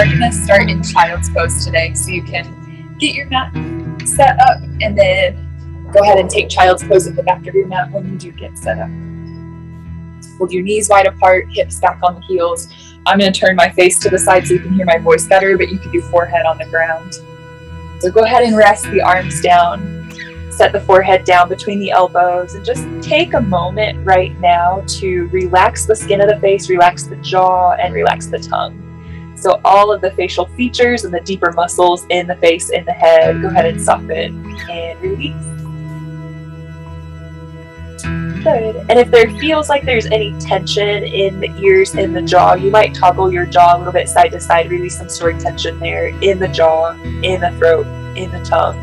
are going to start in child's pose today, so you can get your mat set up and then go ahead and take child's pose at the back of your mat when you do get set up. Hold your knees wide apart, hips back on the heels. I'm going to turn my face to the side so you can hear my voice better, but you can do forehead on the ground. So go ahead and rest the arms down. Set the forehead down between the elbows and just take a moment right now to relax the skin of the face, relax the jaw, and relax the tongue. So all of the facial features and the deeper muscles in the face, in the head, go ahead and soften and release. Good. And if there feels like there's any tension in the ears, in the jaw, you might toggle your jaw a little bit side to side, release some stored tension there in the jaw, in the throat, in the tongue.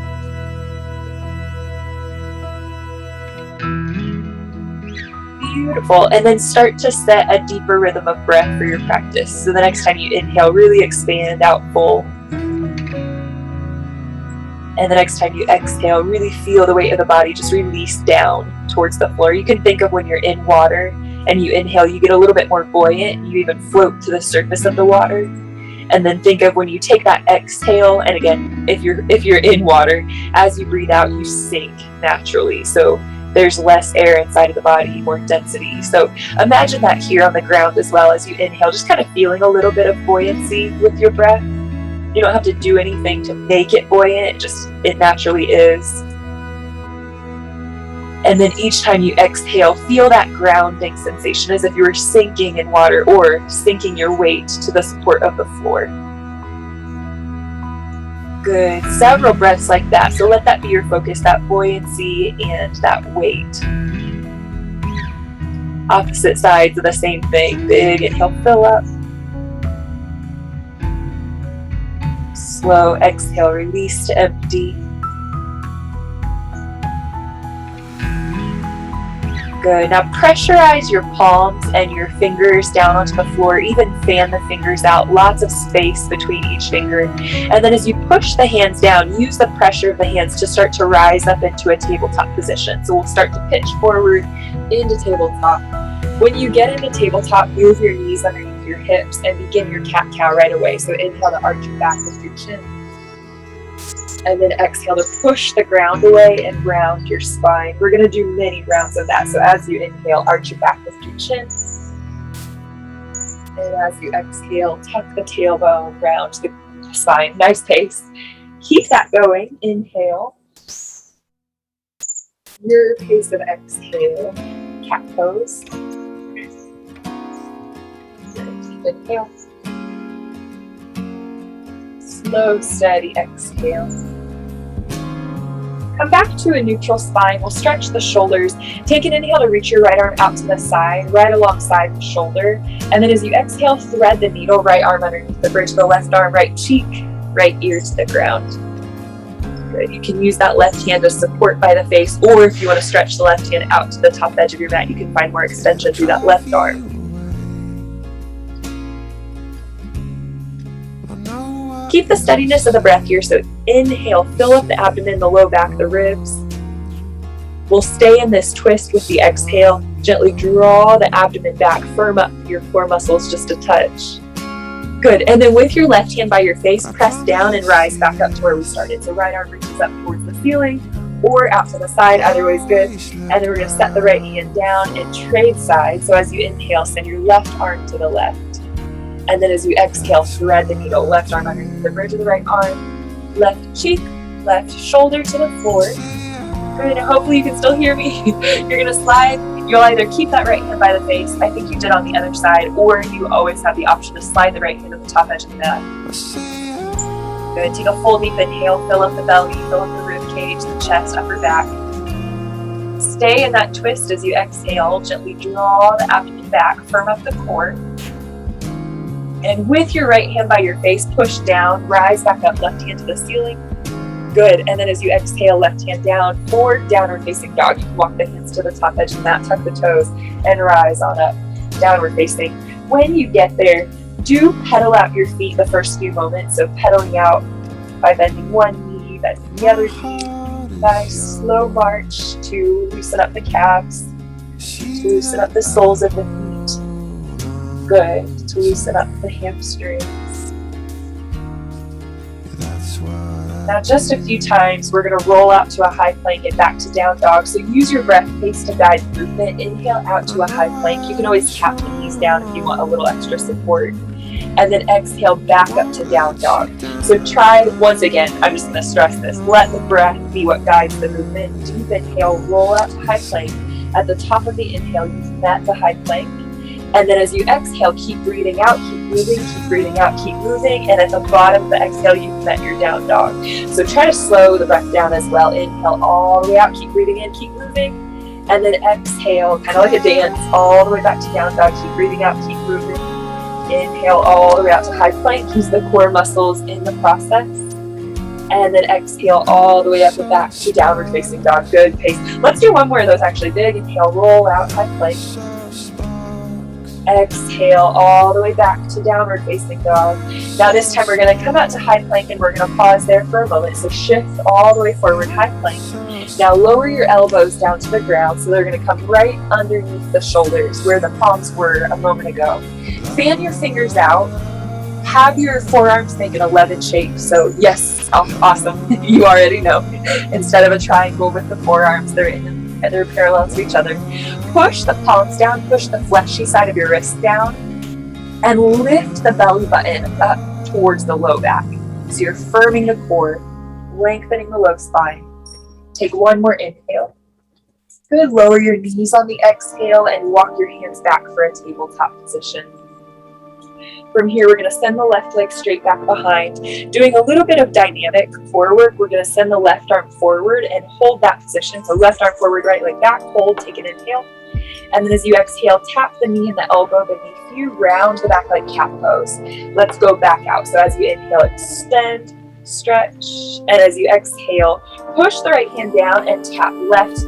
Beautiful. And then start to set a deeper rhythm of breath for your practice. So the next time you inhale, really expand out full. And the next time you exhale, really feel the weight of the body just release down towards the floor. You can think of when you're in water and you inhale, you get a little bit more buoyant. You even float to the surface of the water. And then think of when you take that exhale, and again, if you're in water, as you breathe out, you sink naturally. So there's less air inside of the body, more density. So imagine that here on the ground as well as you inhale, just kind of feeling a little bit of buoyancy with your breath. You don't have to do anything to make it buoyant, it naturally is. And then each time you exhale, feel that grounding sensation as if you were sinking in water or sinking your weight to the support of the floor. Good. Several breaths like that. So let that be your focus, that buoyancy and that weight. Opposite sides of the same thing. Big inhale, fill up. Slow exhale, release to empty. Good. Now pressurize your palms and your fingers down onto the floor. Even fan the fingers out. Lots of space between each finger. And then as you push the hands down, use the pressure of the hands to start to rise up into a tabletop position. So we'll start to pitch forward into tabletop. When you get into tabletop, move your knees underneath your hips and begin your cat-cow right away. So inhale to arch your back with your chin. And then exhale to push the ground away and round your spine. We're going to do many rounds of that. So as you inhale, arch your back with your chin. And as you exhale, tuck the tailbone, round the spine. Nice pace. Keep that going. Inhale. Your pace of exhale. Cat pose. Deep inhale. Slow, steady exhale. Come back to a neutral spine. We'll stretch the shoulders. Take an inhale to reach your right arm out to the side, right alongside the shoulder. And then as you exhale, thread the needle, right arm underneath the bridge of the left arm, right cheek, right ear to the ground. Good. You can use that left hand as support by the face, or if you want to stretch the left hand out to the top edge of your mat, you can find more extension through that left arm. Keep the steadiness of the breath here. So inhale, fill up the abdomen, the low back, the ribs. We'll stay in this twist with the exhale. Gently draw the abdomen back, firm up your core muscles just a touch. Good. And then with your left hand by your face, press down and rise back up to where we started. So right arm reaches up towards the ceiling or out to the side, either way is good. And then we're going to set the right hand down and trade sides. So as you inhale, send your left arm to the left. And then as you exhale, thread the needle, left arm underneath the bridge of the right arm, left cheek, left shoulder to the floor. Good, and hopefully you can still hear me. You're gonna slide. You'll either keep that right hand by the face, I think you did on the other side, or you always have the option to slide the right hand to the top edge of the mat. Good, take a full deep inhale, fill up the belly, fill up the rib cage, the chest, upper back. Stay in that twist as you exhale. Gently draw the abdomen back, firm up the core. And with your right hand by your face, push down, rise back up, left hand to the ceiling. Good. And then as you exhale, left hand down, forward downward facing dog. You can walk the hands to the top edge of the mat, tuck the toes, and rise on up, downward facing. When you get there, do pedal out your feet the first few moments. So pedaling out by bending one knee, bending the other knee. Nice slow march to loosen up the calves, to loosen up the soles of the feet. Good. To loosen up the hamstrings. Now just a few times, we're going to roll out to a high plank and back to down dog. So use your breath pace to guide the movement. Inhale out to a high plank. You can always tap the knees down if you want a little extra support. And then exhale back up to down dog. So try, once again, I'm just going to stress this, let the breath be what guides the movement. Deep inhale, roll out to high plank. At the top of the inhale, you've met the high plank. And then as you exhale, keep breathing out, keep moving, keep breathing out, keep moving. And at the bottom of the exhale, you've met your down dog. So try to slow the breath down as well. Inhale all the way out, keep breathing in, keep moving. And then exhale, kind of like a dance, all the way back to down dog. Keep breathing out, keep moving. Inhale all the way out to high plank. Use the core muscles in the process. And then exhale all the way up and back to downward facing dog. Good pace. Let's do one more of those actually. Big inhale, roll out, high plank. Exhale all the way back to downward facing dog. Now this time we're going to come out to high plank and we're going to pause there for a moment. So shift all the way forward, high plank. Now lower your elbows down to the ground so they're going to come right underneath the shoulders where the palms were a moment ago. Fan your fingers out. Have your forearms make an 11 shape. So yes, awesome. You already know. Instead of a triangle with the forearms, they're parallel to each other. Push the palms down, push the fleshy side of your wrist down, and lift the belly button up towards the low back. So you're firming the core, lengthening the low spine. Take one more inhale. Good, lower your knees on the exhale and walk your hands back for a tabletop position. From here, we're going to send the left leg straight back behind. Doing a little bit of dynamic core work, we're going to send the left arm forward and hold that position. So left arm forward, right leg back, hold, take an inhale. And then as you exhale, tap the knee and the elbow beneath you, round the back like cat pose. Let's go back out. So as you inhale, extend, stretch. And as you exhale, push the right hand down and tap left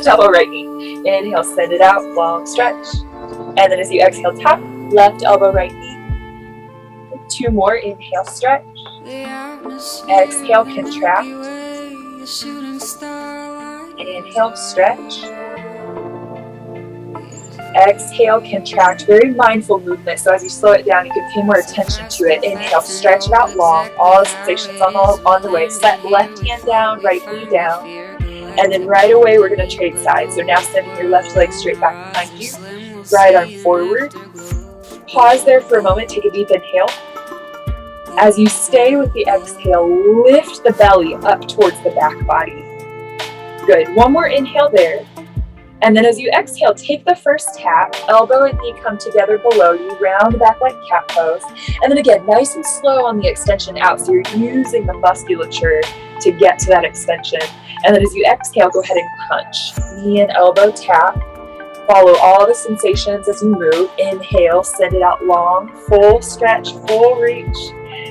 elbow, right knee. Inhale, send it out, long stretch. And then as you exhale, tap left elbow, right knee. Two more, inhale, stretch. Exhale, contract. Inhale, stretch. Exhale, contract. Very mindful movement. So as you slow it down, you can pay more attention to it. Inhale, stretch it out long. All the sensations on the way. Set left hand down, right knee down. And then right away, we're going to trade sides. So now sending your left leg straight back behind you. Right arm forward. Pause there for a moment. Take a deep inhale. As you stay with the exhale, lift the belly up towards the back body. Good. One more inhale there. And then as you exhale, take the first tap, elbow and knee come together below you, round back like cat pose. And then again, nice and slow on the extension out. So you're using the musculature to get to that extension. And then as you exhale, go ahead and crunch. Knee and elbow tap. Follow all the sensations as you move. Inhale, send it out long, full stretch, full reach.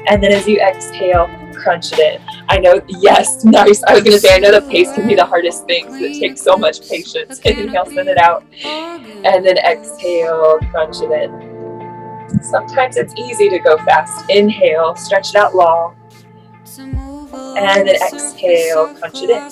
And then as you exhale, crunch it in. I know, yes, nice. I was going to say, I know the pace can be the hardest thing because it takes so much patience. Inhale, send it out. And then exhale, crunch it in. Sometimes it's easy to go fast. Inhale, stretch it out long. And then exhale, crunch it in.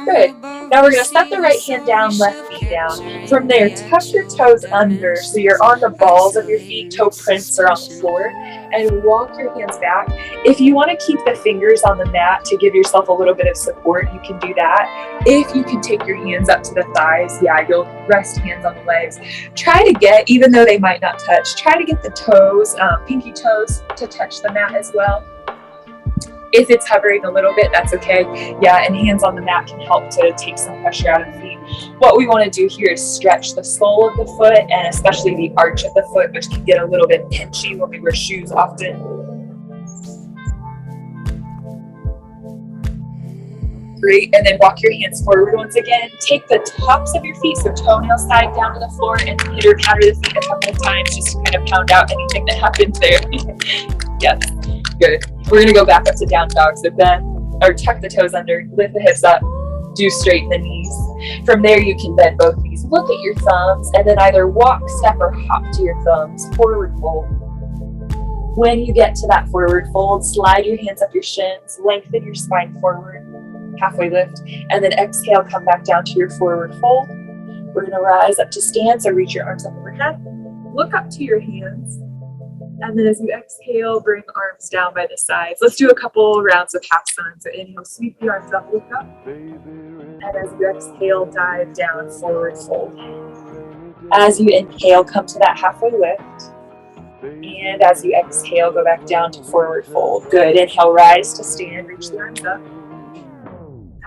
Good. Now we're going to set the right hand down, left knee down. From there, tuck your toes under so you're on the balls of your feet, toe prints are on the floor, and walk your hands back. If you want to keep the fingers on the mat to give yourself a little bit of support, you can do that. If you can take your hands up to the thighs, you'll rest hands on the legs. Try to get, even though they might not touch, try to get the toes, pinky toes to touch the mat as well. If it's hovering a little bit, that's okay. Yeah, and hands on the mat can help to take some pressure out of the feet. What we want to do here is stretch the sole of the foot and especially the arch of the foot, which can get a little bit pinchy when we wear shoes often. Great, and then walk your hands forward once again. Take the tops of your feet, so toenail side down to the floor, and pitter patter the feet a couple of times just to kind of pound out anything that happened there. Yes, good. We're going to go back up to down dog. So bend or tuck the toes under, lift the hips up, do straighten the knees. From there, you can bend both knees. Look at your thumbs and then either walk, step, or hop to your thumbs. Forward fold. When you get to that forward fold, slide your hands up your shins, lengthen your spine forward, halfway lift, and then exhale, come back down to your forward fold. We're going to rise up to stand, so reach your arms up overhead. Look up to your hands. And then as you exhale, bring arms down by the sides. Let's do a couple rounds of half sun. So inhale, sweep the arms up, look up. And as you exhale, dive down, forward fold. As you inhale, come to that halfway lift. And as you exhale, go back down to forward fold. Good. Inhale, rise to stand, reach the arms up.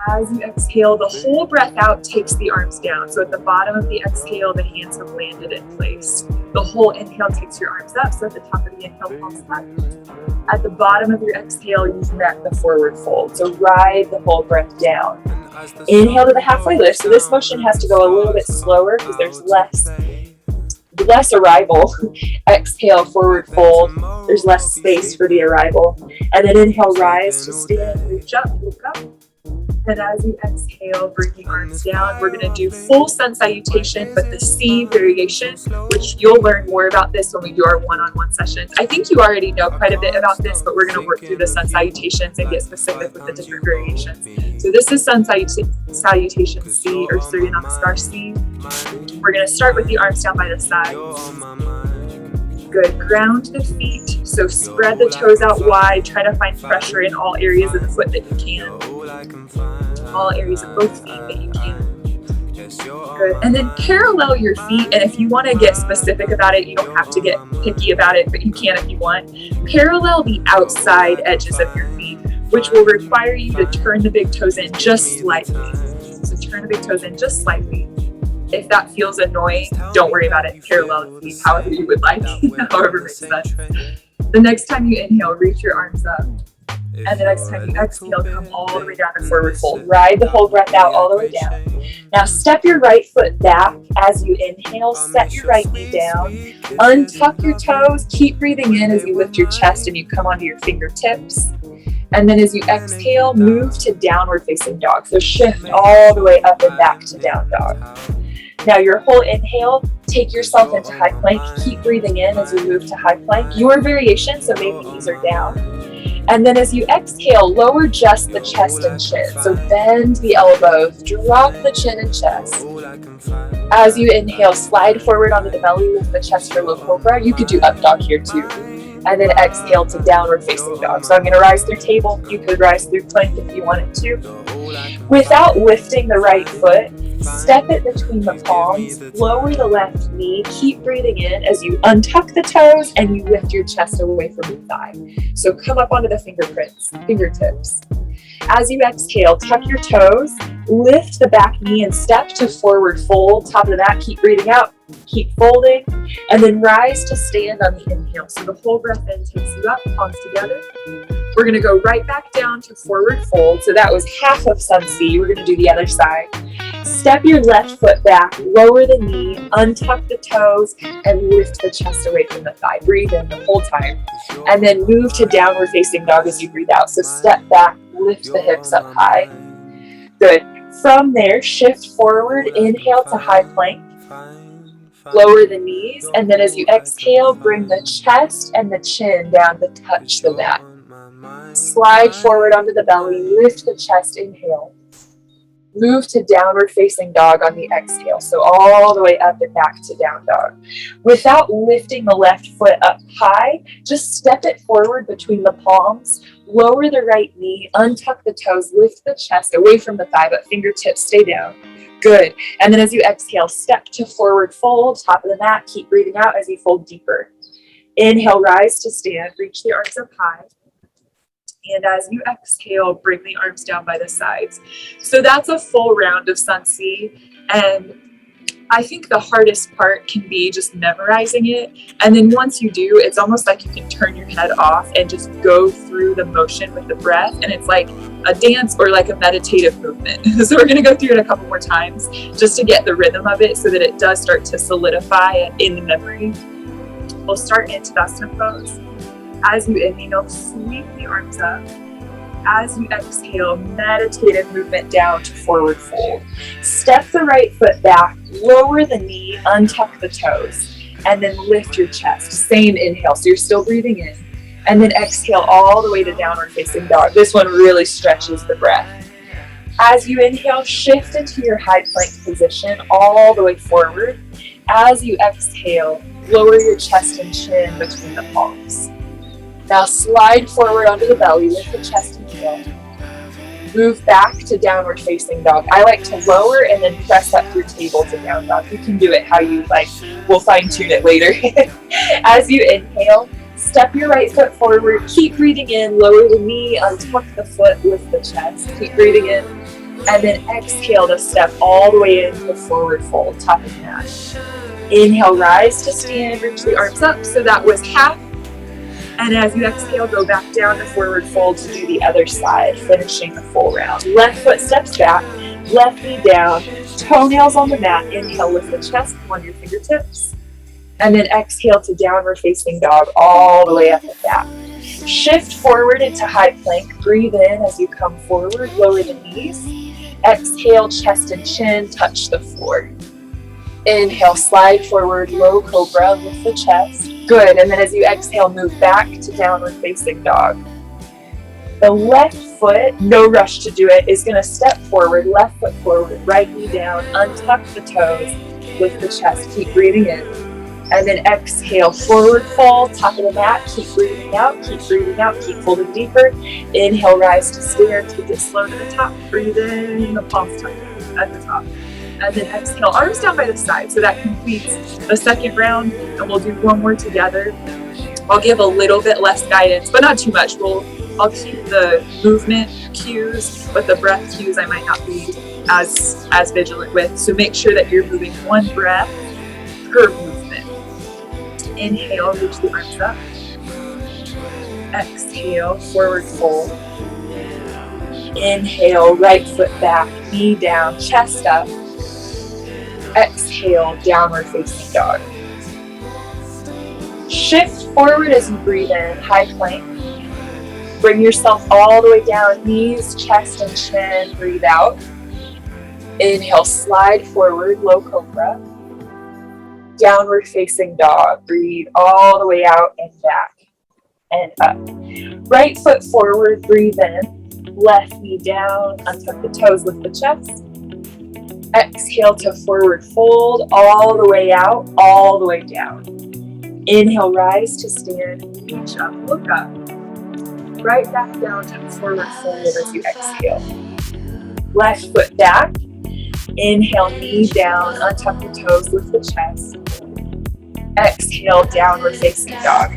As you exhale, the whole breath out takes the arms down. So at the bottom of the exhale, the hands have landed in place. The whole inhale takes your arms up. So at the top of the inhale, palms back. At the bottom of your exhale, you connect the forward fold. So ride the whole breath down. Inhale to the halfway lift. So this motion has to go a little bit slower because there's less arrival. Exhale, forward fold. There's less space for the arrival. And then inhale, rise to stand, reach up, look up. And as you exhale, bring the arms down. We're going to do full sun salutation, but the C variation, which you'll learn more about this when we do our one-on-one sessions. I think you already know quite a bit about this, but we're going to work through the sun salutations and get specific with the different variations. So this is sun salutation C, or Surya Namaskar C. We're going to start with the arms down by the sides. Good. Ground the feet. So spread the toes out wide. Try to find pressure in all areas of the foot that you can. All areas of both feet that you can. Good. And then parallel your feet. And if you want to get specific about it, you don't have to get picky about it, but you can if you want. Parallel the outside edges of your feet, which will require you to turn the big toes in just slightly. So turn the big toes in just slightly. If that feels annoying, don't worry about it. Parallel the feet however you would like, however makes sense. The next time you inhale, reach your arms up. And the next time you exhale, come all the way down to forward fold. Ride the whole breath out all the way down. Now step your right foot back as you inhale. Set your right knee down. Untuck your toes. Keep breathing in as you lift your chest and you come onto your fingertips. And then as you exhale, move to downward facing dog. So shift all the way up and back to down dog. Now your whole inhale, take yourself into high plank. Keep breathing in as you move to high plank. Your variation, so maybe knees are down. And then as you exhale, lower just the chest and chin. So bend the elbows, drop the chin and chest. As you inhale, slide forward onto the belly, lift the chest for low cobra. You could do up dog here too. And then exhale to downward facing dog. So I'm going to rise through table. You could rise through plank if you wanted to. Without lifting the right foot, step it between the palms, lower the left knee, keep breathing in as you untuck the toes and you lift your chest away from your thigh. So come up onto the fingertips. As you exhale, tuck your toes, lift the back knee and step to forward fold. Top of the mat, keep breathing out, keep folding, and then rise to stand on the inhale. So the whole breath in takes you up, palms together. We're going to go right back down to forward fold. So that was half of Sun C. We're going to do the other side. Step your left foot back, lower the knee, untuck the toes, and lift the chest away from the thigh. Breathe in the whole time. And then move to downward facing dog as you breathe out. So step back, lift the hips up high. Good. From there, shift forward, inhale to high plank. Lower the knees, and then as you exhale, bring the chest and the chin down to touch the mat. Slide forward onto the belly, lift the chest, inhale. Move to downward facing dog on the exhale. So all the way up and back to down dog. Without lifting the left foot up high, just step it forward between the palms, lower the right knee, untuck the toes, lift the chest away from the thigh, but fingertips stay down. Good. And then as you exhale, step to forward fold, top of the mat, keep breathing out as you fold deeper. Inhale, rise to stand, reach the arms up high. And as you exhale, bring the arms down by the sides. So that's a full round of Sun C. And I think the hardest part can be just memorizing it. And then once you do, it's almost like you can turn your head off and just go through the motion with the breath. And it's like a dance or like a meditative movement. So we're going to go through it a couple more times just to get the rhythm of it so that it does start to solidify in the memory. We'll start in Tadasana pose. As you inhale, sweep the arms up. As you exhale, meditative movement down to forward fold. Step the right foot back, lower the knee, untuck the toes, and then lift your chest. Same inhale, so you're still breathing in. And then exhale all the way to downward facing dog. This one really stretches the breath. As you inhale, shift into your high plank position all the way forward. As you exhale, Lower your chest and chin between the palms. Now slide forward onto the belly, lift the chest and chin. Move back to downward facing dog. I like to lower and then press up your table to down dog. You can do it how you like. We'll fine tune it later. As you inhale, step your right foot forward. Keep breathing in. Lower the knee, untuck the foot, lift the chest. Keep breathing in. And then exhale to step all the way into the forward fold, top of the mat. Inhale, rise to stand, reach the arms up. So that was half. And as you exhale, go back down to forward fold to do the other side, finishing the full round. Left foot steps back, left knee down, toenails on the mat. Inhale, lift the chest on your fingertips. And then exhale to downward facing dog all the way up and back. Shift forward into high plank. Breathe in as you come forward, lower the knees. Exhale, chest and chin touch the floor. Inhale, slide forward, low cobra, lift the chest. Good, and then as you exhale, move back to downward facing dog. The left foot, no rush to do it, is gonna step forward, left foot forward, right knee down, untuck the toes, lift the chest, keep breathing in. And then exhale, forward fold, top of the mat, keep breathing out, keep folding deeper. Inhale, rise to stand, take it slow to the top, breathe in, the palms touch at the top. And then exhale, arms down by the side. So that completes the second round, and we'll do one more together. I'll give a little bit less guidance, but not too much. I'll keep the movement cues, but the breath cues I might not be as vigilant with. So make sure that you're moving one breath per movement. Inhale, reach the arms up. Exhale, forward fold. Inhale, right foot back, knee down, chest up. Exhale, downward facing dog. Shift forward as you breathe in, high plank. Bring yourself all the way down, knees, chest, and chin. Breathe out. Inhale, slide forward, low cobra. Downward facing dog. Breathe all the way out and back and up. Right foot forward, breathe in. Left knee down, untuck the toes, lift the chest. Exhale to forward fold, all the way out, all the way down. Inhale, rise to stand, reach up, look up. Right back down to forward fold as you exhale. Left foot back. Inhale, knee down, untuck the toes, lift the chest. Exhale, downward facing dog.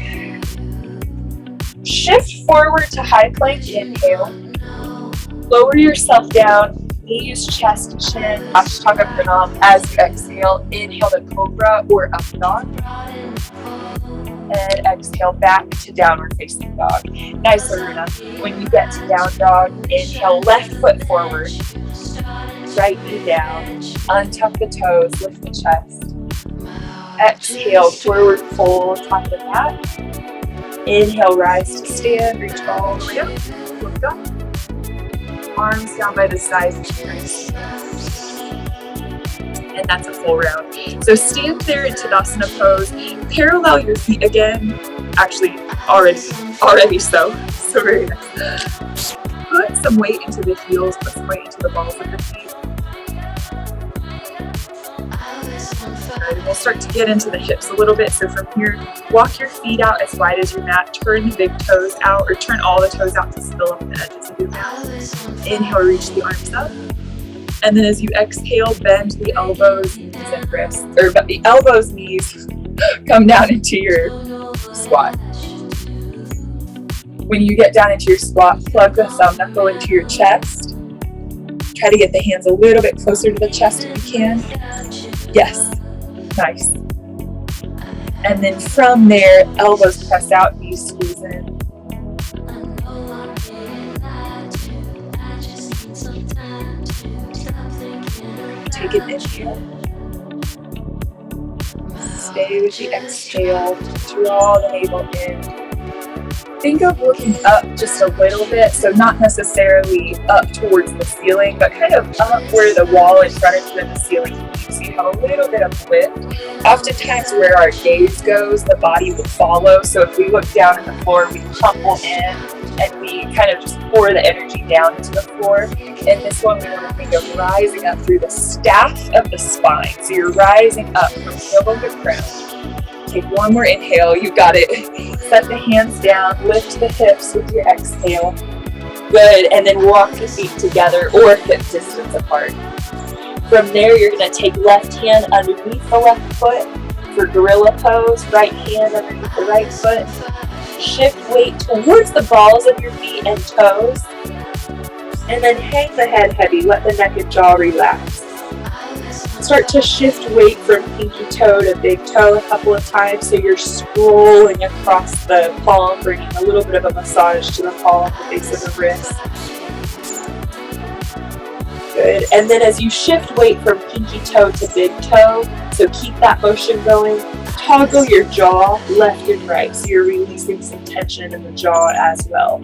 Shift forward to high plank, inhale. Lower yourself down, knees, chest, chin, Ashtanga Pranam. As you exhale, inhale to Cobra or Up Dog. And exhale back to Downward Facing Dog. Nice, Aruna. When you get to Down Dog, inhale, left foot forward. Right knee down. Untuck the toes, lift the chest. Exhale, forward fold, top of the mat. Inhale, rise to stand, reach all the way up. Look up. Arms down by the sides of your wrists. And that's a full round. So stand there in Tadasana pose. Parallel your feet again. Actually, already so. So very nice. Put some weight into the heels, put some weight into the balls of the feet. Good. We'll start to get into the hips a little bit. So from here, walk your feet out as wide as your mat. Turn the big toes out, or turn all the toes out to spill up the edges of your mat. Inhale, reach the arms up. And then as you exhale, bend the elbows, knees, and wrists. Or the elbows, knees, come down into your squat. When you get down into your squat, plug the thumb knuckle into your chest. Try to get the hands a little bit closer to the chest if you can. Yes. Nice. And then from there, elbows press out, knees squeeze in. Take an inhale. Stay with the exhale. Draw the navel in. Think of looking up just a little bit, so not necessarily up towards the ceiling, but kind of up where the wall in front of you and the ceiling meet, so you have a little bit of lift. Oftentimes where our gaze goes, the body will follow, so if we look down at the floor, we crumple in, and we kind of just pour the energy down into the floor. In this one, we want to think of rising up through the staff of the spine, so you're rising up from tailbone to crown. Take one more inhale. You got it. Set the hands down. Lift the hips with your exhale. Good. And then walk the feet together or hip distance apart. From there, you're going to take left hand underneath the left foot for gorilla pose. Right hand underneath the right foot. Shift weight towards the balls of your feet and toes. And then hang the head heavy. Let the neck and jaw relax. Start to shift weight from pinky toe to big toe a couple of times, so you're scrolling across the palm, bringing a little bit of a massage to the palm, the base of the wrist. Good. And then as you shift weight from pinky toe to big toe, so keep that motion going, toggle your jaw left and right, so you're releasing some tension in the jaw as well.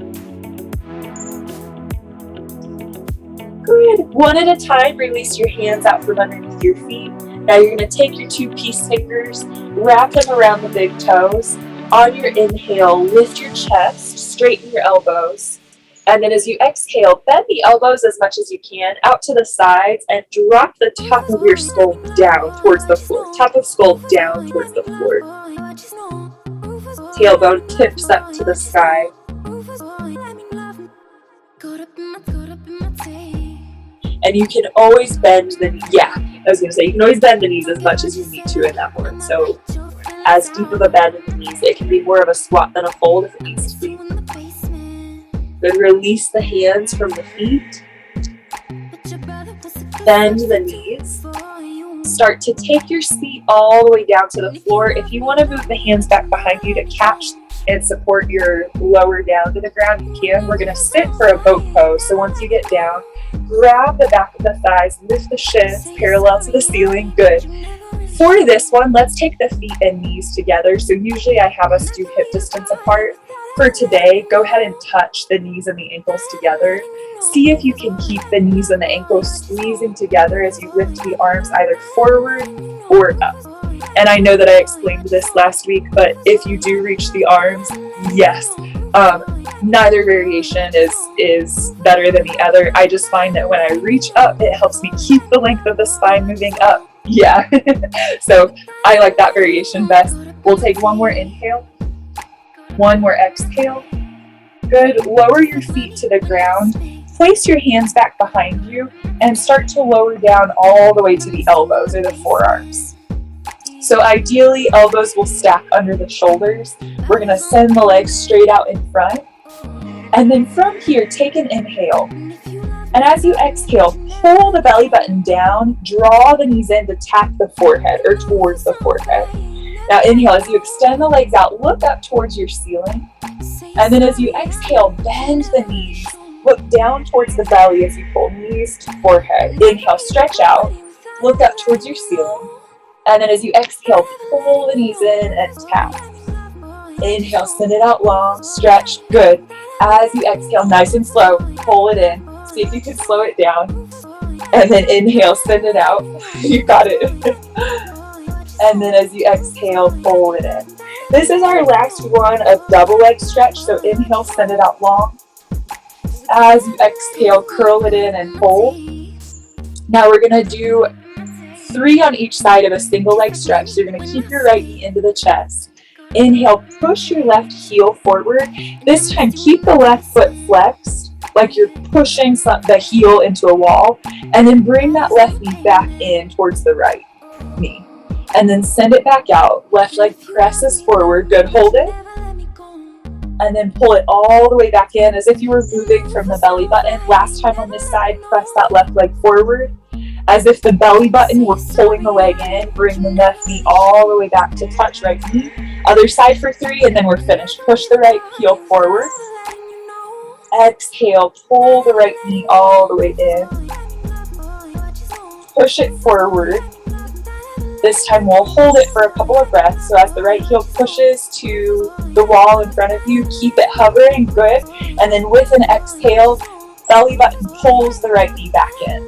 Good. One at a time, release your hands out from underneath your feet. Now you're going to take your two peace fingers, wrap them around the big toes. On your inhale, lift your chest, straighten your elbows. And then as you exhale, bend the elbows as much as you can out to the sides and drop the top of your skull down towards the floor. Top of skull down towards the floor. Tailbone tips up to the sky. And you can always bend the knees. Yeah, I was going to say, you can always bend the knees as much as you need to in that one. So as deep of a bend in the knees, it can be more of a squat than a fold if it needs to be. Good. Release the hands from the feet. Bend the knees. Start to take your seat all the way down to the floor. If you want to move the hands back behind you to catch and support your lower down to the ground, you can. We're going to sit for a boat pose. So once you get down, grab the back of the thighs, lift the shins parallel to the ceiling. Good. For this one, let's take the feet and knees together. So usually I have us do hip distance apart. For today, go ahead and touch the knees and the ankles together. See if you can keep the knees and the ankles squeezing together as you lift the arms either forward or up. And I know that I explained this last week, but if you do reach the arms, yes, neither variation is better than the other. I just find that when I reach up, it helps me keep the length of the spine moving up. Yeah, so I like that variation best. We'll take one more inhale, one more exhale. Good. Lower your feet to the ground. Place your hands back behind you and start to lower down all the way to the elbows or the forearms. So ideally, elbows will stack under the shoulders. We're going to send the legs straight out in front. And then from here, take an inhale. And as you exhale, pull the belly button down, draw the knees in to tap the forehead or towards the forehead. Now inhale, as you extend the legs out, look up towards your ceiling. And then as you exhale, bend the knees. Look down towards the belly as you pull knees to forehead. Inhale, stretch out. Look up towards your ceiling. And then as you exhale, pull the knees in and tap. Inhale, send it out long, stretch. Good. As you exhale, nice and slow, pull it in. See if you can slow it down. And then inhale, send it out. You got it. And then as you exhale, pull it in. This is our last one of double leg stretch. So inhale, send it out long. As you exhale, curl it in and pull. Now we're going to do 3 on each side of a single leg stretch. So you're going to keep your right knee into the chest. Inhale, push your left heel forward. This time, keep the left foot flexed, like you're pushing the heel into a wall. And then bring that left knee back in towards the right knee. And then send it back out. Left leg presses forward. Good. Hold it. And then pull it all the way back in as if you were moving from the belly button. Last time on this side, press that left leg forward. As if the belly button were pulling the leg in. Bring the left knee all the way back to touch right knee. Other side for 3, and then we're finished. Push the right heel forward. Exhale, pull the right knee all the way in. Push it forward. This time we'll hold it for a couple of breaths. So as the right heel pushes to the wall in front of you, keep it hovering, good. And then with an exhale, belly button pulls the right knee back in.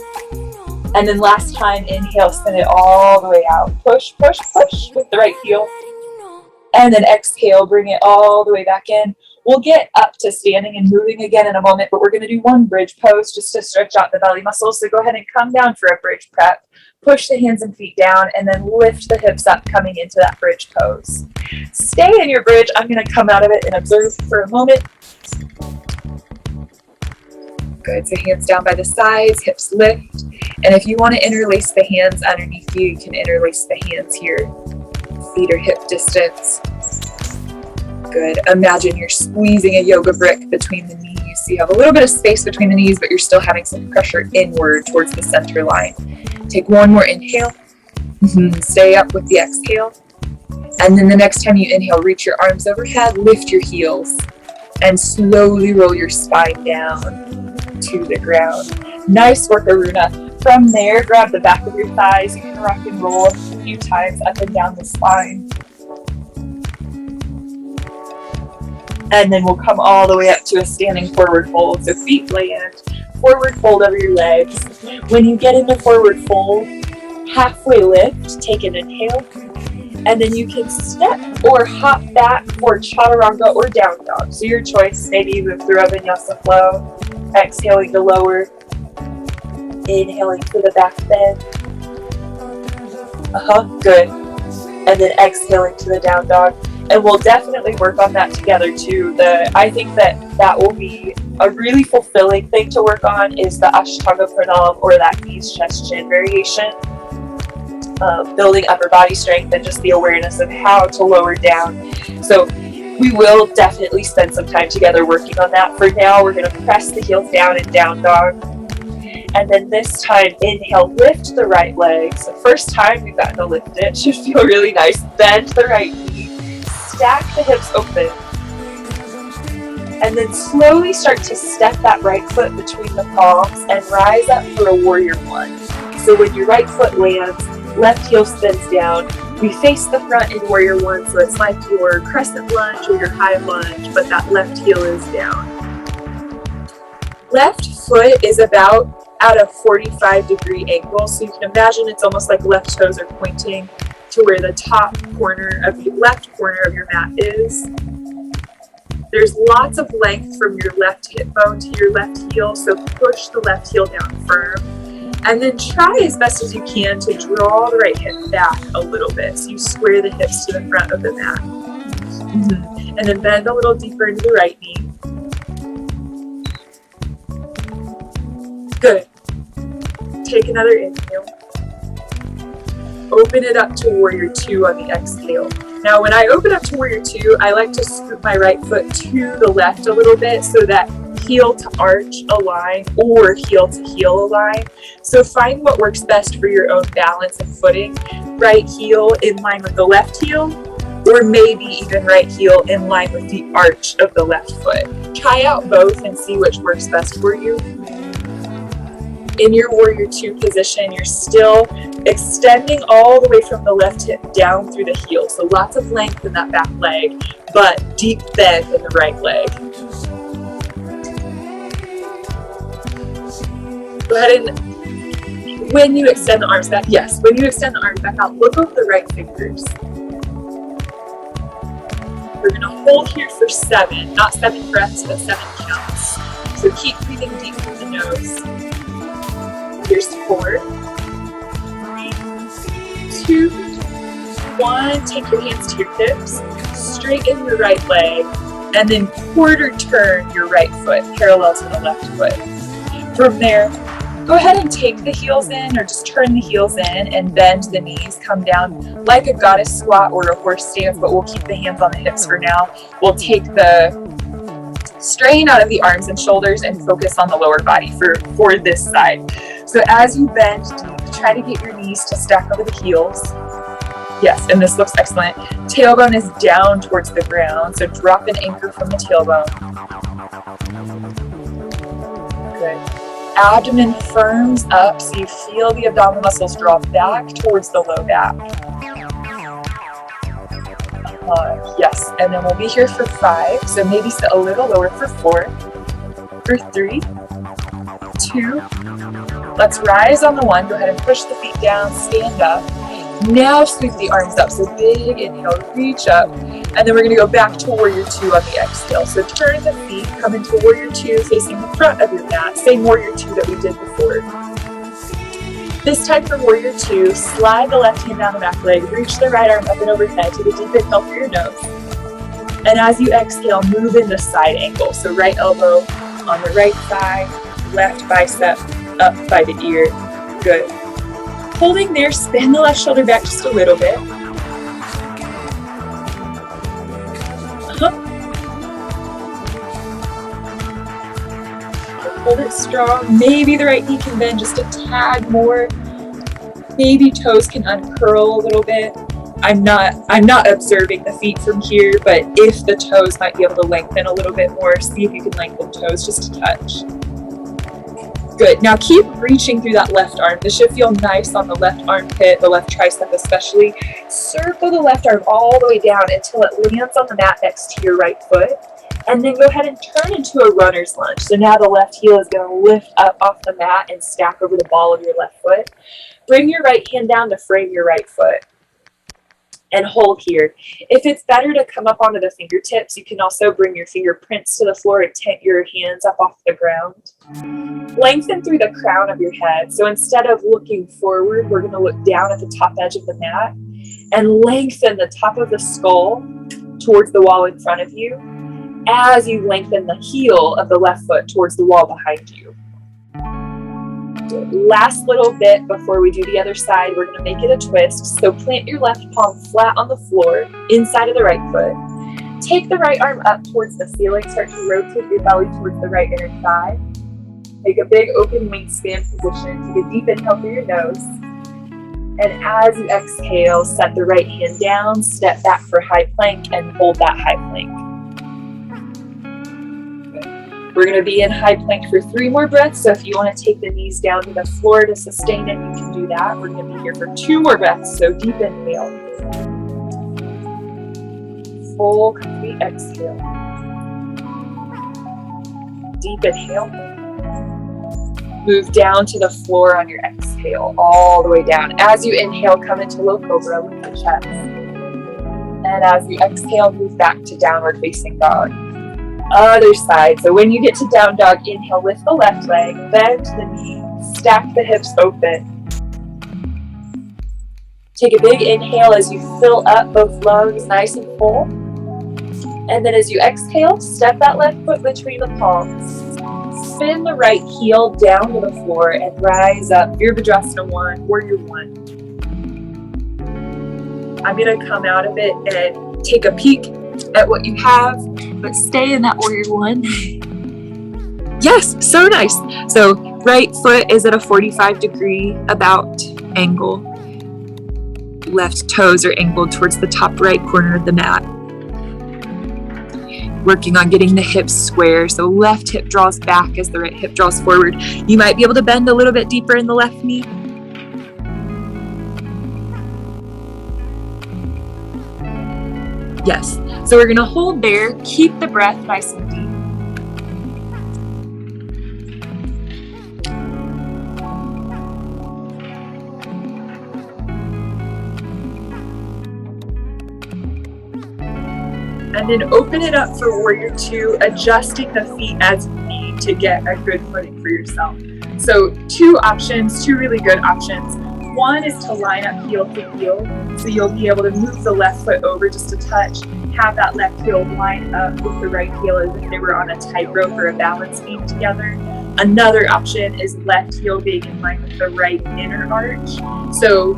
And then last time, inhale, send it all the way out. Push, push, push with the right heel. And then exhale, bring it all the way back in. We'll get up to standing and moving again in a moment, but we're going to do one bridge pose just to stretch out the belly muscles. So go ahead and come down for a bridge prep. Push the hands and feet down, and then lift the hips up, coming into that bridge pose. Stay in your bridge. I'm going to come out of it and observe for a moment. Good, so hands down by the sides, hips lift. And if you want to interlace the hands underneath you, you can interlace the hands here. Feet are hip distance. Good. Imagine you're squeezing a yoga brick between the knees. So you have a little bit of space between the knees, but you're still having some pressure inward towards the center line. Take one more inhale. Stay up with the exhale. And then the next time you inhale, reach your arms overhead, lift your heels, and slowly roll your spine down to the ground. Nice work, Aruna. From there, grab the back of your thighs. You can rock and roll a few times up and down the spine. And then we'll come all the way up to a standing forward fold. So feet land, forward fold over your legs. When you get into forward fold, halfway lift, take an inhale, and then you can step or hop back for chaturanga or down dog. So your choice, maybe you move through a vinyasa flow, exhaling to lower, inhaling for the back bend. Good. And then exhaling to the down dog. And we'll definitely work on that together too. I think that will be a really fulfilling thing to work on is the Ashtanga Pranam, or that knees, chest, chin variation. Building upper body strength and just the awareness of how to lower down. So we will definitely spend some time together working on that. For now, we're going to press the heels down in down dog. And then this time, inhale, lift the right leg. So first time we've gotten to lift it. Should feel really nice. Bend the right knee. Stack the hips open. And then slowly start to step that right foot between the palms and rise up for a warrior one. So when your right foot lands, left heel spins down. We face the front in warrior one, so it's like your crescent lunge or your high lunge, but that left heel is down. Left foot is about at a 45-degree angle, so you can imagine it's almost like left toes are pointing to where the top corner of the left corner of your mat is. There's lots of length from your left hip bone to your left heel, so push the left heel down firm. And then try as best as you can to draw the right hip back a little bit, so you square the hips to the front of the mat. And then bend a little deeper into the right knee. Good. Take another inhale. Open it up to warrior two on the exhale. Now, when I open up to warrior two, I like to scoop my right foot to the left a little bit so that heel to arch align or heel to heel align. So find what works best for your own balance and footing. Right heel in line with the left heel, or maybe even right heel in line with the arch of the left foot. Try out both and see which works best for you. In your warrior two position, you're still extending all the way from the left hip down through the heel. So lots of length in that back leg, but deep bend in the right leg. Go ahead and, when you extend the arms back, when you extend the arms back out, look over the right fingers. We're going to hold here for 7, not 7 breaths, but 7 counts. So keep breathing deep through the nose. Here's 4, 3, 2, 1. Take your hands to your hips, straighten your right leg, and then quarter turn your right foot parallel to the left foot. From there, go ahead and take the heels in, or just turn the heels in and bend the knees, come down like a goddess squat or a horse stance, but we'll keep the hands on the hips for now. We'll take the strain out of the arms and shoulders and focus on the lower body for this side. So as you bend deep, try to get your knees to stack over the heels. Yes, and this looks excellent. Tailbone is down towards the ground, so drop an anchor from the tailbone. Good. Abdomen firms up, so you feel the abdominal muscles draw back towards the low back. Yes, and then we'll be here for 5, so maybe sit a little lower for 4, for 3, 2, let's rise on the 1, go ahead and push the feet down, stand up. Now sweep the arms up, so big inhale, reach up, and then we're going to go back to warrior 2 on the exhale. So turn the feet, come into warrior 2 facing the front of your mat, same warrior 2 that we did before. This time for warrior two, slide the left hand down the back leg, reach the right arm up and overhead, take a deep inhale through your nose. And as you exhale, move into side angle. So right elbow on the right side, left bicep up by the ear. Good. Holding there, spin the left shoulder back just a little bit. Hold it strong. Maybe the right knee can bend just a tad more. Maybe toes can uncurl a little bit. I'm not observing the feet from here, but if the toes might be able to lengthen a little bit more, see if you can lengthen toes just a touch. Good. Now keep reaching through that left arm. This should feel nice on the left armpit, the left tricep especially. Circle the left arm all the way down until it lands on the mat next to your right foot. And then go ahead and turn into a runner's lunge. So now the left heel is going to lift up off the mat and stack over the ball of your left foot. Bring your right hand down to frame your right foot. And hold here. If it's better to come up onto the fingertips, you can also bring your fingerprints to the floor and tent your hands up off the ground. Lengthen through the crown of your head. So instead of looking forward, we're going to look down at the top edge of the mat and lengthen the top of the skull towards the wall in front of you as you lengthen the heel of the left foot towards the wall behind you. Last little bit before we do the other side, we're going to make it a twist. So plant your left palm flat on the floor inside of the right foot. Take the right arm up towards the ceiling. Start to rotate your belly towards the right inner thigh. Take a big open wingspan position. Take a deep inhale through your nose. And as you exhale, set the right hand down, step back for high plank, and hold that high plank. We're going to be in high plank for 3 more breaths, so if you want to take the knees down to the floor to sustain it, you can do that. We're going to be here for 2 more breaths, so deep inhale. Full, complete exhale. Deep inhale. Move down to the floor on your exhale, all the way down. As you inhale, come into low cobra with the chest. And as you exhale, move back to downward facing dog. Other side. So when you get to down dog, inhale, lift the left leg, bend the knee, stack the hips open. Take a big inhale as you fill up both lungs nice and full. And then as you exhale, step that left foot between the palms. Spin the right heel down to the floor and rise up. Virabhadrasana 1, Warrior 1. I'm going to come out of it and take a peek at what you have, but stay in that Warrior 1. Yes, so nice. So right foot is at a 45-degree about angle. Left toes are angled towards the top right corner of the mat. Working on getting the hips square. So left hip draws back as the right hip draws forward. You might be able to bend a little bit deeper in the left knee. Yes. So we're going to hold there. Keep the breath nice and deep. And then open it up for Warrior 2, adjusting the feet as you need to get a good footing for yourself. So 2 options, 2 really good options. One is to line up heel to heel. So you'll be able to move the left foot over just a touch, have that left heel line up with the right heel as if they were on a tightrope or a balance beam together. Another option is left heel being in line with the right inner arch. So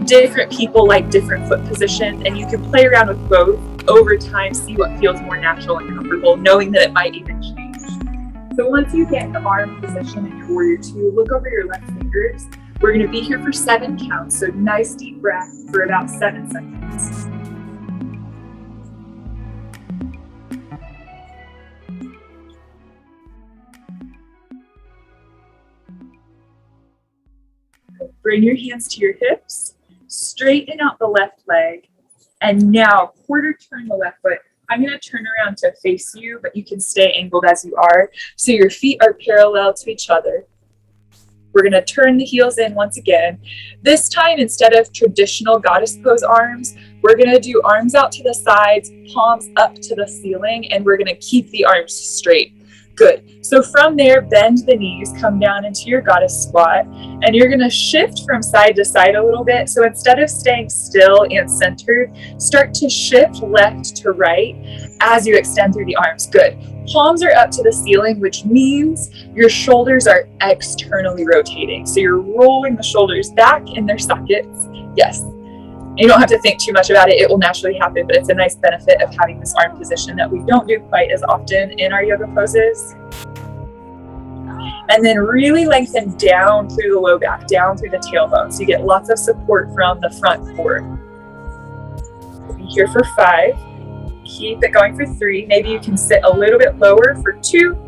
different people like different foot positions, and you can play around with both over time, see what feels more natural and comfortable, knowing that it might even change. So once you get the arm position in your Warrior 2, look over your left fingers. We're going to be here for 7 counts, so nice deep breath for about 7 seconds. Bring your hands to your hips. Straighten out the left leg, and now quarter turn the left foot. I'm going to turn around to face you, but you can stay angled as you are, so your feet are parallel to each other. We're going to turn the heels in once again. This time, instead of traditional goddess pose arms, we're going to do arms out to the sides, palms up to the ceiling, and we're going to keep the arms straight. Good. So from there, bend the knees, come down into your goddess squat, and you're going to shift from side to side a little bit. So instead of staying still and centered, start to shift left to right as you extend through the arms. Good. Palms are up to the ceiling, which means your shoulders are externally rotating. So you're rolling the shoulders back in their sockets. Yes. You don't have to think too much about it. It will naturally happen, but it's a nice benefit of having this arm position that we don't do quite as often in our yoga poses. And then really lengthen down through the low back, down through the tailbone. So you get lots of support from the front core. Be here for 5. Keep it going for 3. Maybe you can sit a little bit lower for 2.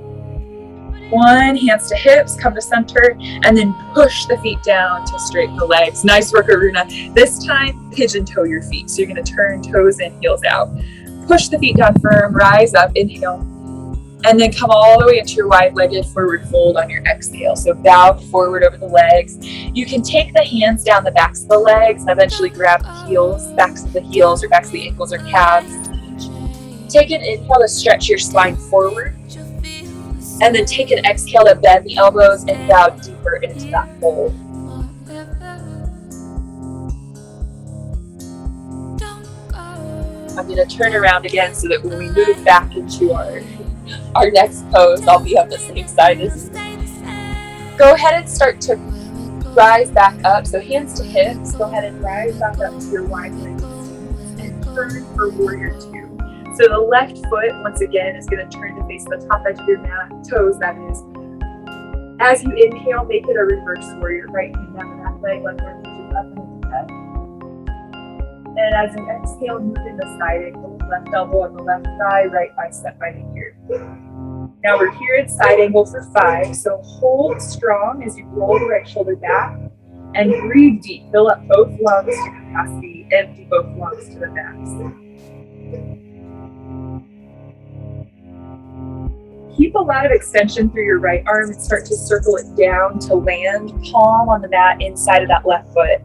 1, hands to hips, come to center, and then push the feet down to straighten the legs. Nice work, Aruna. This time, pigeon toe your feet. So you're going to turn toes in, heels out. Push the feet down firm, rise up, inhale, and then come all the way into your wide-legged forward fold on your exhale. So bow forward over the legs. You can take the hands down the backs of the legs and eventually grab the heels, backs of the heels, or backs of the ankles or calves. Take an inhale to stretch your spine forward. And then take an exhale to bend the elbows and bow deeper into that fold. I'm going to turn around again so that when we move back into our next pose, I'll be on the same side as you. Go ahead and start to rise back up. So hands to hips. Go ahead and rise back up to your wide legs and turn for warrior 2. So the left foot, once again, is going to turn to face the top edge of your mat, toes that is. As you inhale, make it a reverse warrior. Right hand down the back leg, left arm reaches up and into the head. And as you exhale, move in the side angle, left elbow on the left thigh, right bicep by the ear. Now we're here in side angle for 5. So hold strong as you roll the right shoulder back and breathe deep. Fill up both lungs to capacity, empty both lungs to the max. Keep a lot of extension through your right arm and start to circle it down to land, palm on the mat inside of that left foot.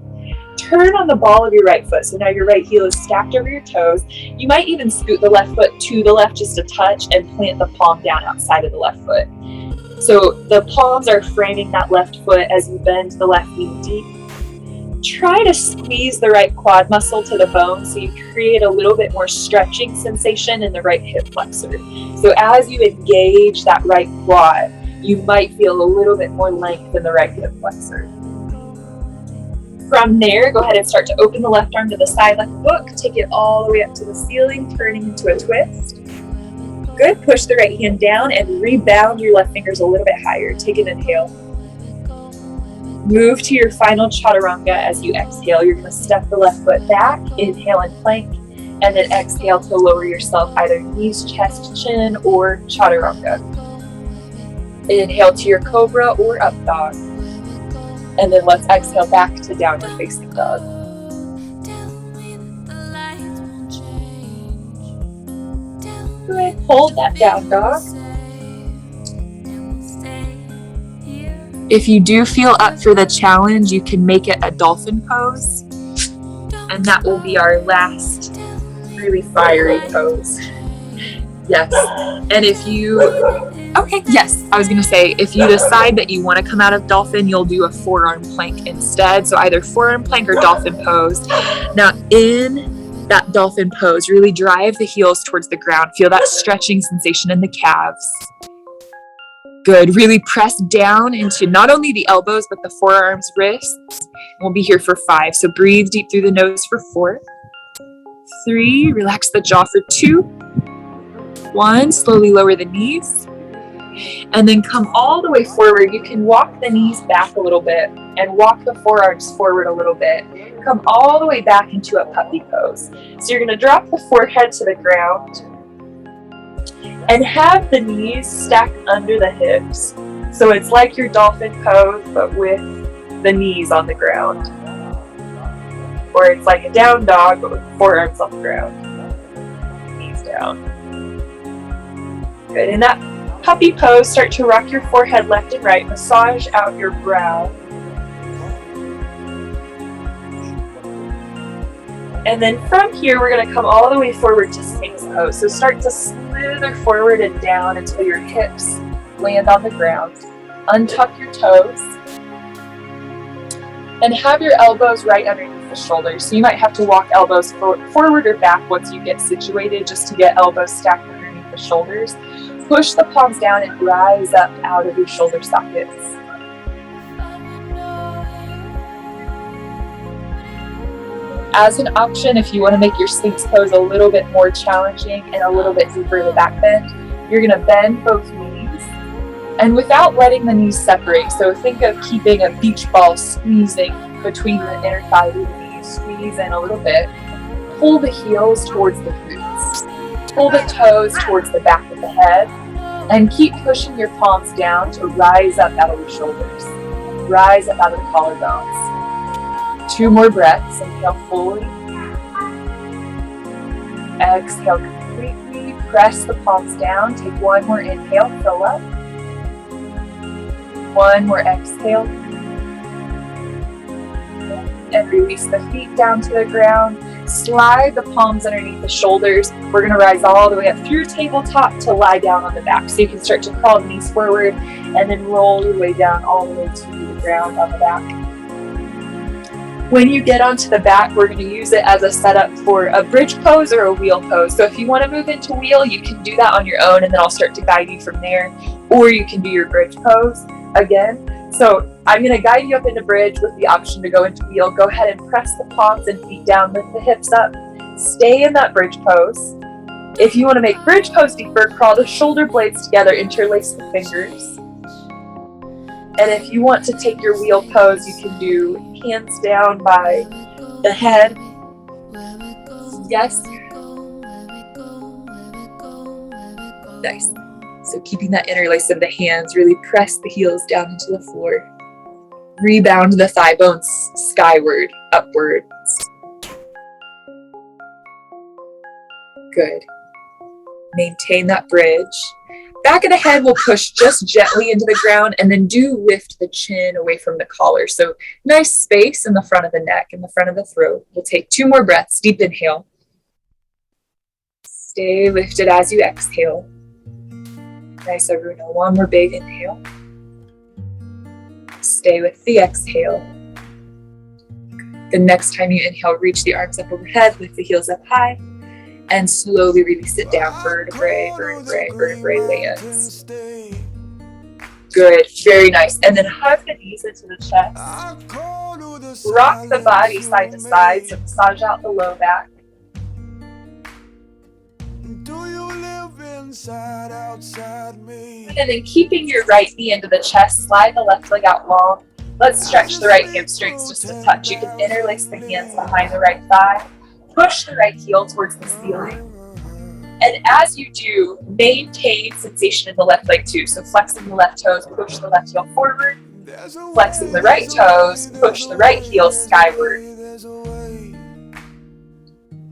Turn on the ball of your right foot. So now your right heel is stacked over your toes. You might even scoot the left foot to the left just a touch and plant the palm down outside of the left foot. So the palms are framing that left foot as you bend the left knee deep. Try to squeeze the right quad muscle to the bone so you create a little bit more stretching sensation in the right hip flexor. So as you engage that right quad, you might feel a little bit more length in the right hip flexor. From there, go ahead and start to open the left arm to the side like a book. Take it all the way up to the ceiling, turning into a twist. Good. Push the right hand down and rebound your left fingers a little bit higher. Take an inhale. Move to your final chaturanga as you exhale. You're going to step the left foot back, inhale and plank, and then exhale to lower yourself either knees, chest, chin, or chaturanga. Inhale to your cobra or up dog. And then let's exhale back to downward facing dog. Good. Hold that down dog. If you do feel up for the challenge, you can make it a dolphin pose. And that will be our last really fiery pose. Yes. And if you, I was going to say, if you decide that you want to come out of dolphin, you'll do a forearm plank instead. So either forearm plank or dolphin pose. Now in that dolphin pose, really drive the heels towards the ground. Feel that stretching sensation in the calves. Good. Really press down into not only the elbows, but the forearms, wrists. We'll be here for 5. So breathe deep through the nose for 4. 3. Relax the jaw for 2. 1. Slowly lower the knees. And then come all the way forward. You can walk the knees back a little bit and walk the forearms forward a little bit. Come all the way back into a puppy pose. So you're going to drop the forehead to the ground. And have the knees stacked under the hips. So it's like your dolphin pose, but with the knees on the ground. Or it's like a down dog, but with forearms on the ground. Knees down. Good. In that puppy pose, start to rock your forehead left and right. Massage out your brow. And then from here, we're going to come all the way forward to Sphinx pose. So start to slither forward and down until your hips land on the ground. Untuck your toes. And have your elbows right underneath the shoulders. So you might have to walk elbows forward or back once you get situated, just to get elbows stacked underneath the shoulders. Push the palms down and rise up out of your shoulder sockets. As an option, if you want to make your Sphinx pose a little bit more challenging and a little bit deeper in the back bend, you're going to bend both knees. And without letting the knees separate, so think of keeping a beach ball squeezing between the inner thigh of the knees. Squeeze in a little bit. Pull the heels towards the glutes. Pull the toes towards the back of the head. And keep pushing your palms down to rise up out of your shoulders. Rise up out of the collarbones. 2 more breaths. Inhale fully. Exhale completely. Press the palms down. Take 1 more inhale. Fill up. 1 more exhale. And release the feet down to the ground. Slide the palms underneath the shoulders. We're going to rise all the way up through tabletop to lie down on the back. So you can start to crawl the knees forward and then roll your way down all the way to the ground on the back. When you get onto the back, we're going to use it as a setup for a bridge pose or a wheel pose. So if you want to move into wheel, you can do that on your own, and then I'll start to guide you from there. Or you can do your bridge pose again. So I'm going to guide you up into bridge with the option to go into wheel. Go ahead and press the palms and feet down, lift the hips up. Stay in that bridge pose. If you want to make bridge pose deeper, crawl the shoulder blades together, interlace the fingers. And if you want to take your wheel pose, you can do hands down by the head. Yes. Nice. So keeping that interlace of the hands, really press the heels down into the floor. Rebound the thigh bones skyward, upwards. Good. Maintain that bridge. Back of the head will push just gently into the ground, and then do lift the chin away from the collar. So nice space in the front of the neck, in the front of the throat. We'll take 2 more breaths. Deep inhale. Stay lifted as you exhale. Nice, Aruna. 1 more big inhale. Stay with the exhale. The next time you inhale, reach the arms up overhead, lift the heels up high, and slowly release it down. Vertebrae, vertebrae, vertebrae lands. Good, very nice. And then hug the knees into the chest. Rock the body side to side, so massage out the low back. And then keeping your right knee into the chest, slide the left leg out long. Let's stretch the right hamstrings just a touch. You can interlace the hands behind the right thigh. Push the right heel towards the ceiling. And as you do, maintain sensation in the left leg too. So flexing the left toes, push the left heel forward. Flexing the right toes, push the right heel skyward.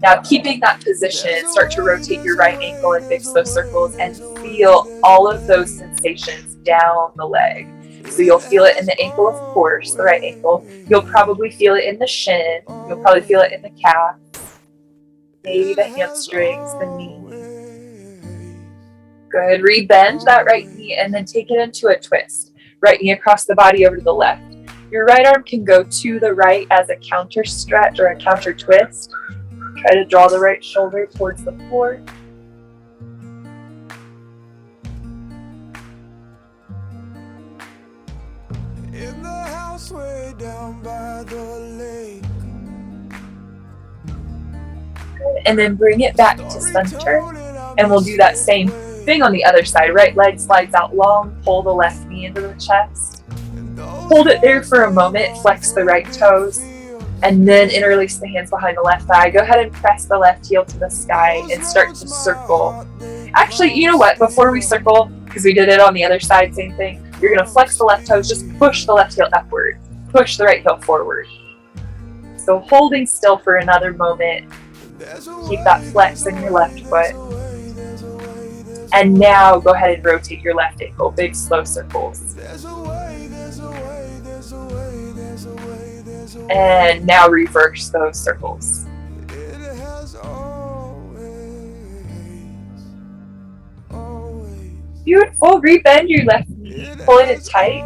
Now, keeping that position, start to rotate your right ankle and fix those circles and feel all of those sensations down the leg. So you'll feel it in the ankle, of course, the right ankle. You'll probably feel it in the shin. You'll probably feel it in the calf. Maybe the hamstrings, the knee. Good. Rebend that right knee and then take it into a twist. Right knee across the body over to the left. Your right arm can go to the right as a counter stretch or a counter twist. Try to draw the right shoulder towards the floor. In the house way down by the lake. And then bring it back to center. And we'll do that same thing on the other side. Right leg slides out long. Pull the left knee into the chest. Hold it there for a moment. Flex the right toes. And then interlace the hands behind the left thigh. Go ahead and press the left heel to the sky and start to circle. Actually, you know what? Before we circle, because we did it on the other side, same thing, you're going to flex the left toes. Just push the left heel upward. Push the right heel forward. So holding still for another moment. Keep that flex in your left foot. And now go ahead and rotate your left ankle. Big slow circles. And now reverse those circles. Beautiful. Rebend your left knee, pulling it tight.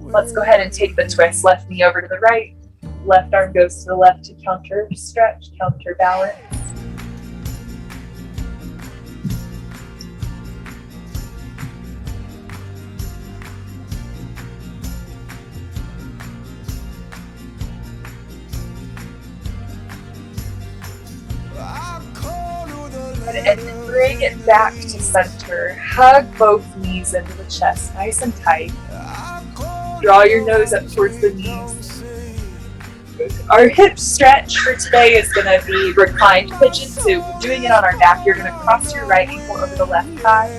Let's go ahead and take the twist. Left knee over to the right. Left arm goes to the left to counter stretch, counter balance. And then bring it back to center. Hug both knees into the chest, nice and tight. Draw your nose up towards the knees. Our hip stretch for today is going to be reclined pigeon. So doing it on our back, you're going to cross your right ankle over the left thigh.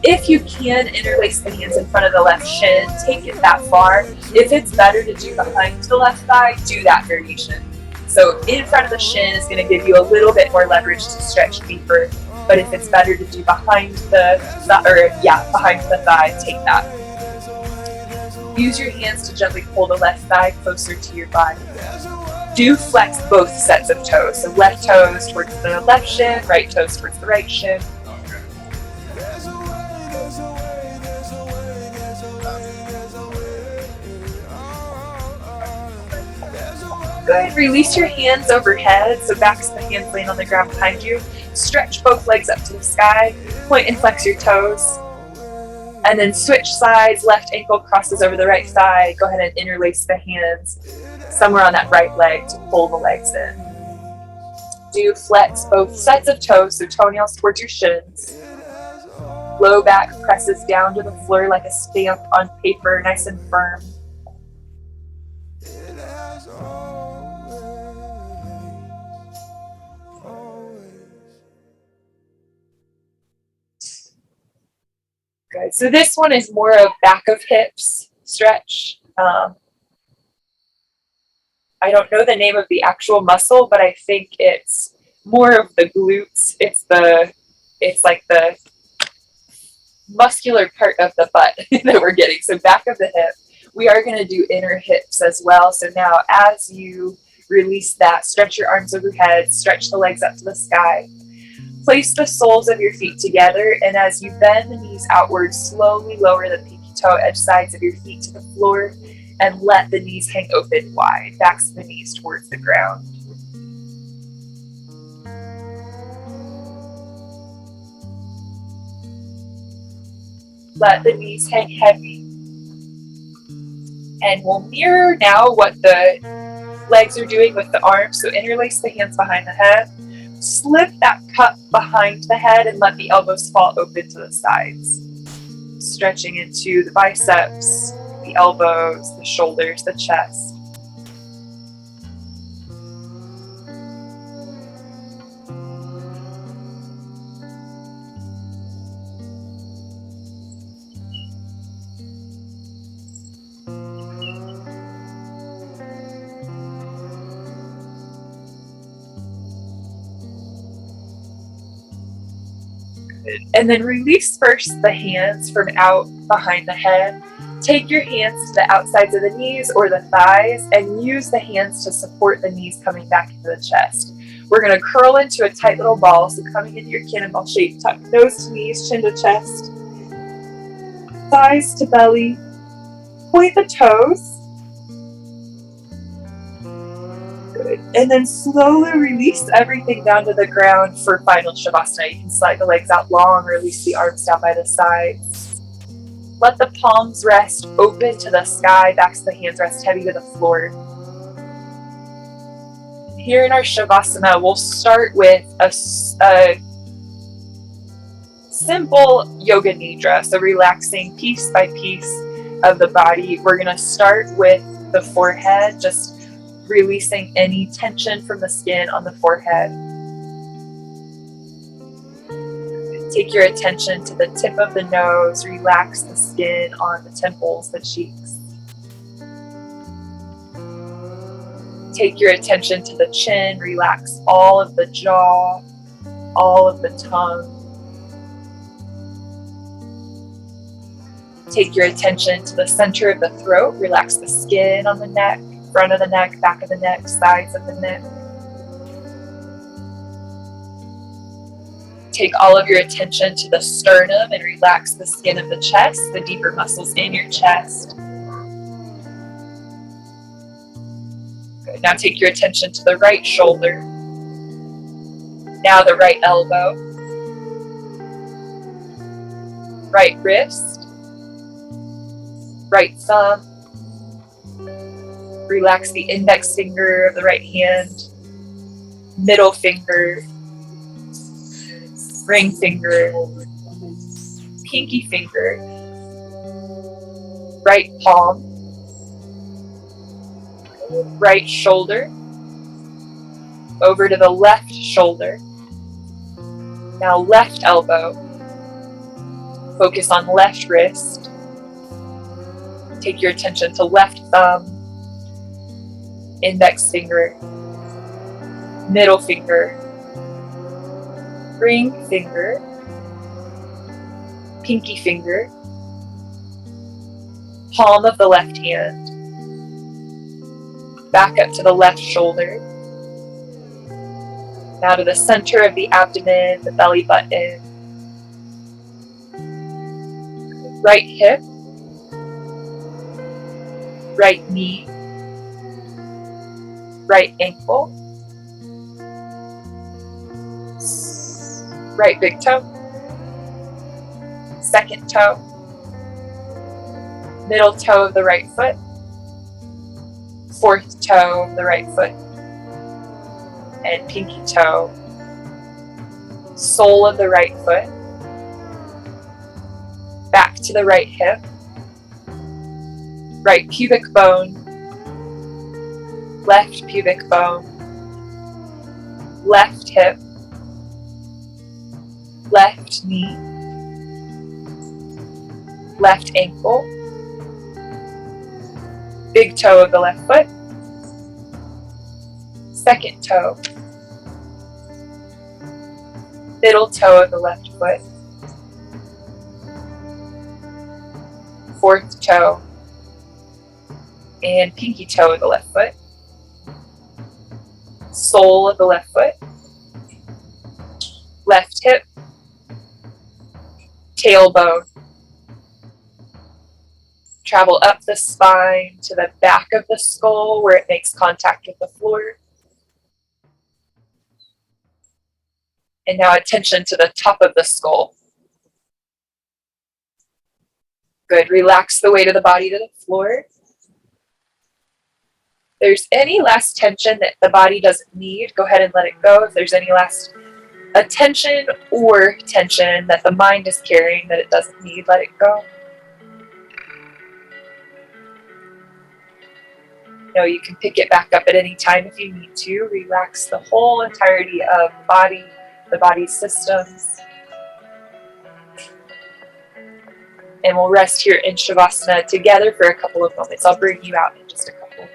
If you can, interlace the hands in front of the left shin. Take it that far. If it's better to do behind the left thigh, do that variation. So in front of the shin is going to give you a little bit more leverage to stretch deeper. But if it's better to do behind the thigh, take that. Use your hands to gently pull the left thigh closer to your body. Do flex both sets of toes. So left toes towards the left shin, right toes towards the right shin. Good. Release your hands overhead, so backs of the hands laying on the ground behind you. Stretch both legs up to the sky. Point and flex your toes. And then switch sides. Left ankle crosses over the right thigh. Go ahead and interlace the hands somewhere on that right leg to pull the legs in. Do flex both sets of toes, so toenails towards your shins. Low back presses down to the floor like a stamp on paper, nice and firm. Good. So this one is more of back of hips stretch. I don't know the name of the actual muscle, but I think it's more of the glutes. It's like the muscular part of the butt that we're getting. So back of the hip. We are going to do inner hips as well. So now as you release that, stretch your arms overhead, stretch the legs up to the sky. Place the soles of your feet together, and as you bend the knees outward, slowly lower the pinky toe edge sides of your feet to the floor and let the knees hang open wide, backs of the knees towards the ground. Let the knees hang heavy. And we'll mirror now what the legs are doing with the arms. So interlace the hands behind the head. Slip that cup behind the head and let the elbows fall open to the sides. Stretching into the biceps, the elbows, the shoulders, the chest. And then release first the hands from out behind the head. Take your hands to the outsides of the knees or the thighs and use the hands to support the knees coming back into the chest. We're going to curl into a tight little ball. So coming into your cannonball shape, tuck nose to knees, chin to chest, thighs to belly. Point the toes. Good. And then slowly release everything down to the ground for final Shavasana. You can slide the legs out long, release the arms down by the sides. Let the palms rest open to the sky, backs of the hands rest heavy to the floor. Here in our Shavasana, we'll start with a simple yoga nidra, so relaxing piece by piece of the body. We're going to start with the forehead, just releasing any tension from the skin on the forehead. Take your attention to the tip of the nose, relax the skin on the temples, the cheeks. Take your attention to the chin, relax all of the jaw, all of the tongue. Take your attention to the center of the throat, relax the skin on the neck, front of the neck, back of the neck, sides of the neck. Take all of your attention to the sternum and relax the skin of the chest, the deeper muscles in your chest. Good. Now take your attention to the right shoulder. Now the right elbow. Right wrist. Right thumb. Relax the index finger of the right hand. Middle finger. Ring finger. Pinky finger. Right palm. Right shoulder. Over to the left shoulder. Now left elbow. Focus on left wrist. Take your attention to left thumb. Index finger. Middle finger. Ring finger. Pinky finger. Palm of the left hand. Back up to the left shoulder. Now to the center of the abdomen, the belly button. Right hip. Right knee. Right ankle. Right big toe. Second toe. Middle toe of the right foot. Fourth toe of the right foot. And pinky toe. Sole of the right foot. Back to the right hip. Right pubic bone. Left pubic bone. Left hip. Left knee. Left ankle. Big toe of the left foot. Second toe. Middle toe of the left foot. Fourth toe. And pinky toe of the left foot. Sole of the left foot. Left hip. Tailbone. Travel up the spine to the back of the skull where it makes contact with the floor. And now attention to the top of the skull. Good. Relax the weight of the body to the floor. If there's any last tension that the body doesn't need, go ahead and let it go. If there's any last attention or tension that the mind is carrying that it doesn't need, let it go. You can pick it back up at any time if you need to. Relax the whole entirety of the body's systems. And we'll rest here in Shavasana together for a couple of moments. I'll bring you out in just a couple.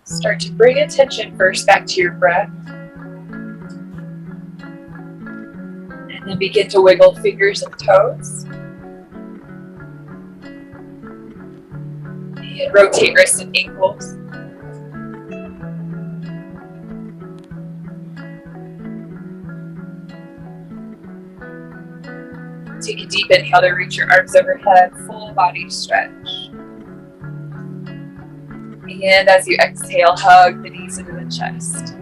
Start to bring attention first back to your breath. And then begin to wiggle fingers and toes. And rotate wrists and ankles. Take a deep inhale to reach your arms overhead, full body stretch. And as you exhale, hug the knees into the chest.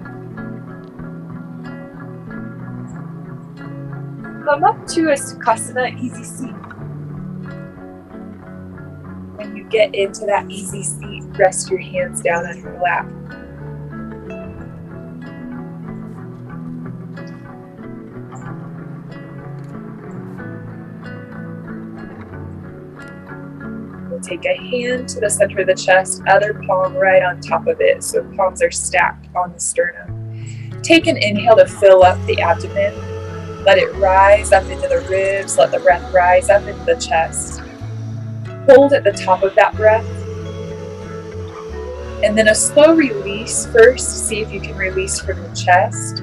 Come up to a Sukhasana easy seat. When you get into that easy seat, rest your hands down on your lap. We'll take a hand to the center of the chest, other palm right on top of it, so palms are stacked on the sternum. Take an inhale to fill up the abdomen. Let it rise up into the ribs. Let the breath rise up into the chest. Hold at the top of that breath. And then a slow release first. See if you can release from the chest.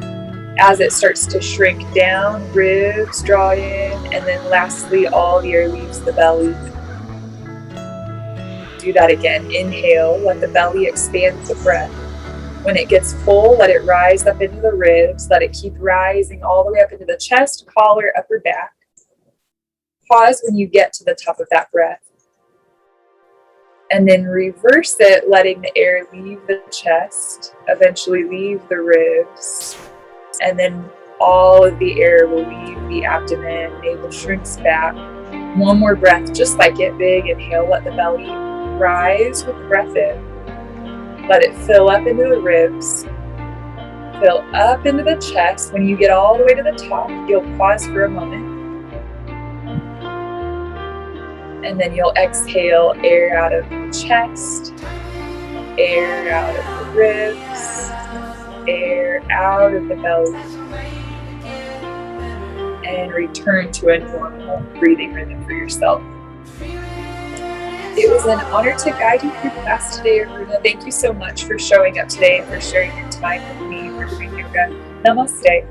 As it starts to shrink down, ribs draw in, and then lastly, all the air leaves the belly. Do that again. Inhale, let the belly expand with the breath. When it gets full, let it rise up into the ribs. Let it keep rising all the way up into the chest, collar, upper back. Pause when you get to the top of that breath. And then reverse it, letting the air leave the chest, eventually leave the ribs. And then all of the air will leave the abdomen, navel shrinks back. One more breath, just like it, big inhale, let the belly rise with the breath in. Let it fill up into the ribs, fill up into the chest. When you get all the way to the top, you'll pause for a moment. And then you'll exhale air out of the chest, air out of the ribs, air out of the belly, and return to a normal breathing rhythm for yourself. It was an honor to guide you through class today, Aruna. Thank you so much for showing up today and for sharing your time with me for doing yoga. Namaste.